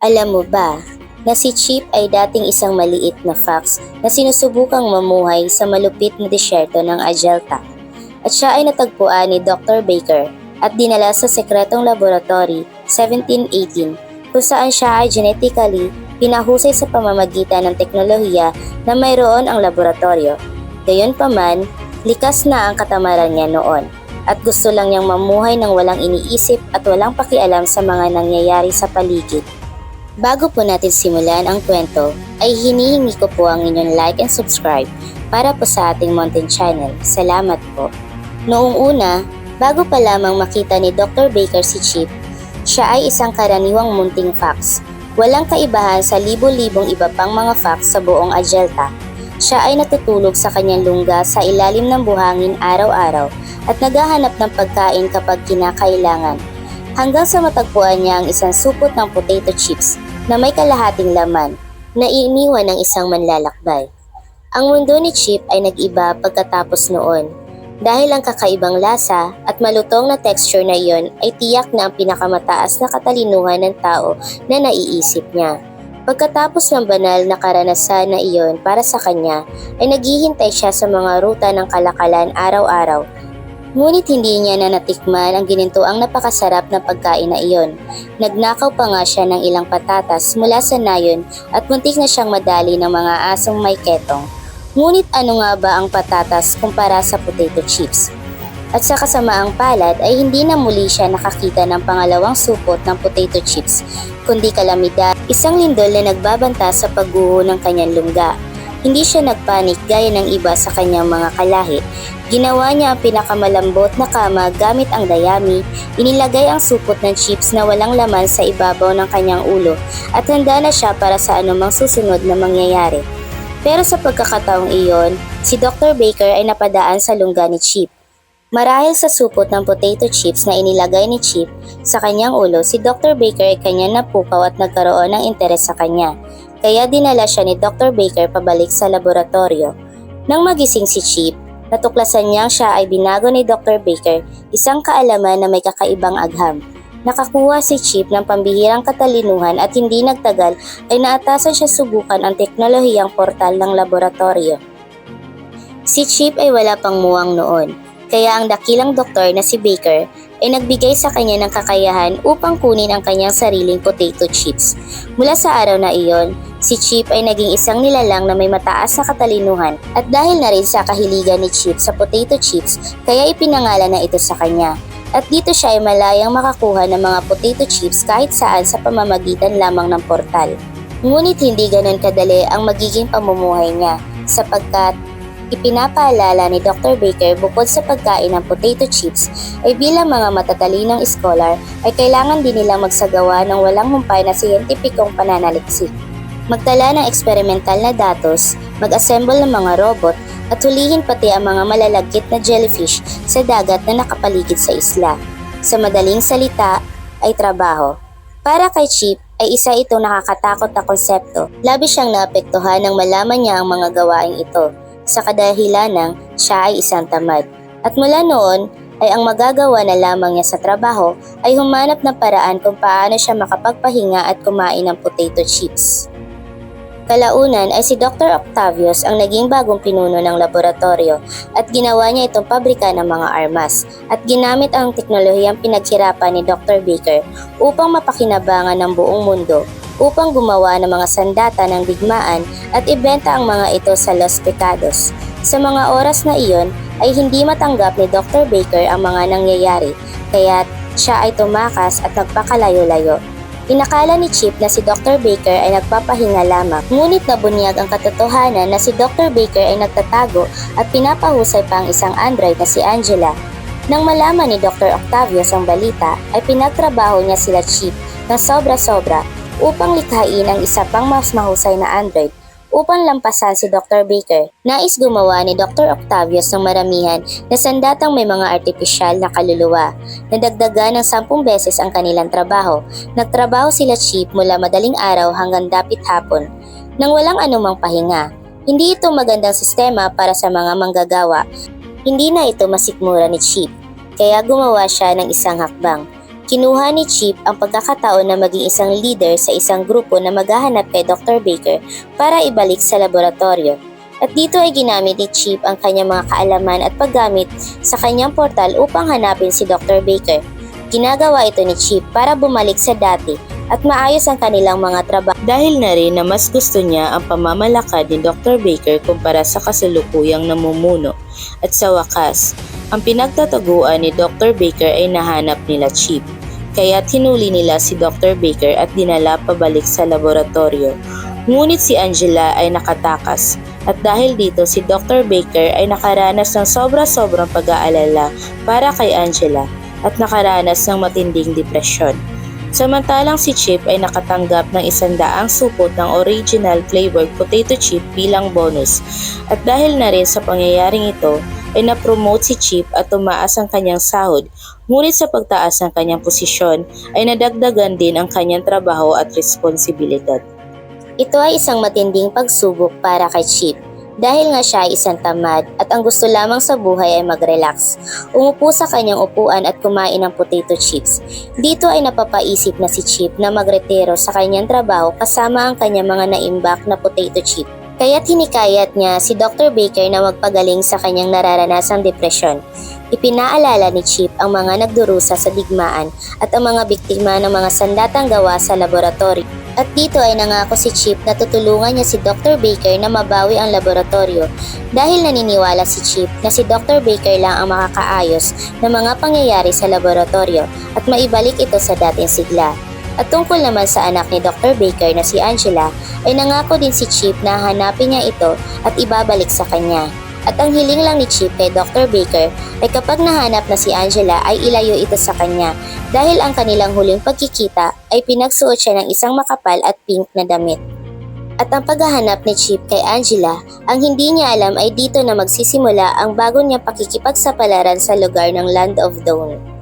Alam mo ba na si Chip ay dating isang maliit na fox na sinusubukang mamuhay sa malupit na disyerto ng Ajalta. At siya ay natagpuan ni Dr. Baker at dinala sa sekretong laboratory 1718 kung saan siya ay genetically pinahusay sa pamamagitan ng teknolohiya na mayroon ang laboratorio. Gayunpaman, likas na ang katamaran niya noon at gusto lang niyang mamuhay ng walang iniisip at walang pakialam sa mga nangyayari sa paligid. Bago po natin simulan ang kwento, ay hinihingi ko po ang inyong like and subscribe para po sa ating Mountain Channel. Salamat po. Noong una, bago pa lamang makita ni Dr. Baker si Chip, siya ay isang karaniwang munting fox. Walang kaibahan sa libo-libong iba pang mga fox sa buong Ajalta. Siya ay natutulog sa kanyang lungga sa ilalim ng buhangin araw-araw at naghahanap ng pagkain kapag kinakailangan. Hanggang sa matagpuan niya ang isang supot ng potato chips na may kalahating laman na iniwan ng isang manlalakbay. Ang mundo ni Chip ay nag-iba pagkatapos noon dahil ang kakaibang lasa at malutong na texture na iyon ay tiyak na ang pinakamataas na katalinuhan ng tao na naiisip niya. Pagkatapos ng banal na karanasan na iyon para sa kanya ay naghihintay siya sa mga ruta ng kalakalan araw-araw. Ngunit hindi niya na natikman ang ginintoang napakasarap na pagkain na iyon. Nagnakaw pa nga siya ng ilang patatas mula sa nayon at muntik na siyang madali ng mga asong may ketong. Ngunit ano nga ba ang patatas kumpara sa potato chips? At sa kasamaang palad ay hindi na muli siya nakakita ng pangalawang supot ng potato chips, kundi kalamidad, isang lindol na nagbabanta sa pagguho ng kanyang lungga. Hindi siya nagpanik gaya ng iba sa kanyang mga kalahi. Ginawa niya ang pinakamalambot na kama gamit ang dayami, inilagay ang supot ng chips na walang laman sa ibabaw ng kanyang ulo at handa na siya para sa anumang susunod na mangyayari. Pero sa pagkakataong iyon, si Dr. Baker ay napadaan sa lungga ni Chip. Marahil sa supot ng potato chips na inilagay ni Chip sa kanyang ulo, si Dr. Baker ay kanyang napukaw at nagkaroon ng interes sa kanya. Kaya dinala siya ni Dr. Baker pabalik sa laboratorio. Nang magising si Chip, natuklasan niyang siya ay binago ni Dr. Baker, isang kaalaman na may kakaibang agham. Nakakuha si Chip ng pambihirang katalinuhan at hindi nagtagal ay naatasan siya subukan ang teknolohiyang portal ng laboratorio. Si Chip ay wala pang muwang noon, kaya ang dakilang doktor na si Baker ay nagbigay sa kanya ng kakayahan upang kunin ang kanyang sariling potato chips. Mula sa araw na iyon, si Chip ay naging isang nilalang na may mataas na katalinuhan at dahil na rin sa kahiligan ni Chip sa potato chips, kaya ipinangalan na ito sa kanya. At dito siya ay malayang makakuha ng mga potato chips kahit saan sa pamamagitan lamang ng portal. Ngunit hindi ganon kadali ang magiging pamumuhay niya sapagkat ipinapaalala ni Dr. Baker bukod sa pagkain ng potato chips ay bilang mga matatalinong scholar ay kailangan din nilang magsagawa ng walang humpay na siyentipikong pananaliksik. Magtala ng eksperimental na datos, mag-assemble ng mga robot at hulihin pati ang mga malalagkit na jellyfish sa dagat na nakapaligid sa isla. Sa madaling salita ay trabaho. Para kay Chip ay isa itong nakakatakot na konsepto. Labis siyang naapektuhan nang malaman niya ang mga gawaing ito sa kadahilan ng siya ay isang tamad. At mula noon ay ang magagawa na lamang niya sa trabaho ay humanap ng paraan kung paano siya makapagpahinga at kumain ng potato chips. Kalaunan ay si Dr. Octavius ang naging bagong pinuno ng laboratorio at ginawa niya itong pabrika ng mga armas at ginamit ang teknolohiyang pinaghirapan ni Dr. Baker upang mapakinabangan ng buong mundo upang gumawa ng mga sandata ng digmaan at ibenta ang mga ito sa Los Pecados. Sa mga oras na iyon ay hindi matanggap ni Dr. Baker ang mga nangyayari kaya siya ay tumakas at nagpakalayo-layo. Inakala ni Chip na si Dr. Baker ay nagpapahinga lamang, ngunit nabunyag ang katotohanan na si Dr. Baker ay nagtatago at pinapahusay pa ang isang android na si Angela. Nang malaman ni Dr. Octavius ang balita, ay pinagtrabaho niya sila Chip ng sobra-sobra upang likhain ang isa pang mas mahusay na android upang lampasan si Dr. Baker. Nais gumawa ni Dr. Octavius ng maramihan na sandatang may mga artipisyal na kaluluwa. Nadagdagan ng 10 beses ang kanilang trabaho. Nagtrabaho sila Chip mula madaling araw hanggang dapit hapon, nang walang anumang pahinga. Hindi ito magandang sistema para sa mga manggagawa. Hindi na ito masikmura ni Chip, kaya gumawa siya ng isang hakbang. kinuha ni Chip ang pagkakataon na maging isang leader sa isang grupo na maghahanap kay Dr. Baker para ibalik sa laboratorio. At dito ay ginamit ni Chip ang kanyang mga kaalaman at paggamit sa kanyang portal upang hanapin si Dr. Baker. Ginagawa ito ni Chip para bumalik sa dati at maayos ang kanilang mga trabaho. Dahil na rin na mas gusto niya ang pamamalakad ni Dr. Baker kumpara sa kasalukuyang namumuno. At sa wakas, ang pinagtataguan ni Dr. Baker ay nahanap nila Chip. Kaya't hinuli nila si Dr. Baker at dinala pabalik sa laboratorio. Ngunit si Angela ay nakatakas. At dahil dito si Dr. Baker ay nakaranas ng sobra-sobrang pag-aalala para kay Angela at nakaranas ng matinding depresyon. Samantalang si Chip ay nakatanggap ng 100 supot ng original flavored potato chip bilang bonus. At dahil na rin sa pangyayaring ito, ay na-promote si Chip at tumaas ang kanyang sahod. Ngunit sa pagtaas ng kanyang posisyon, ay nadagdagan din ang kanyang trabaho at responsibilidad. Ito ay isang matinding pagsubok para kay Chip. Dahil nga siya ay isang tamad at ang gusto lamang sa buhay ay mag-relax, umupo sa kanyang upuan at kumain ng potato chips. Dito ay napapaisip na si Chip na magretiro sa kanyang trabaho kasama ang kanyang mga naimbak na potato chip. Kaya't hinikayat niya si Dr. Baker na magpagaling sa kanyang nararanasang depresyon. Ipinaalala ni Chip ang mga nagdurusa sa digmaan at ang mga biktima ng mga sandatang gawa sa laboratorio. At dito ay nangako si Chip na tutulungan niya si Dr. Baker na mabawi ang laboratorio dahil naniniwala si Chip na si Dr. Baker lang ang makakaayos ng mga pangyayari sa laboratorio at maibalik ito sa dating sigla. At tungkol naman sa anak ni Dr. Baker na si Angela ay nangako din si Chip na hanapin niya ito at ibabalik sa kanya. At ang hiling lang ni Chip kay Dr. Baker ay kapag nahanap na si Angela ay ilayo ito sa kanya dahil ang kanilang huling pagkikita ay pinagsuot siya ng isang makapal at pink na damit. At ang paghahanap ni Chip kay Angela, ang hindi niya alam ay dito na magsisimula ang bago niyang pakikipagsapalaran sa lugar ng Land of Dawn.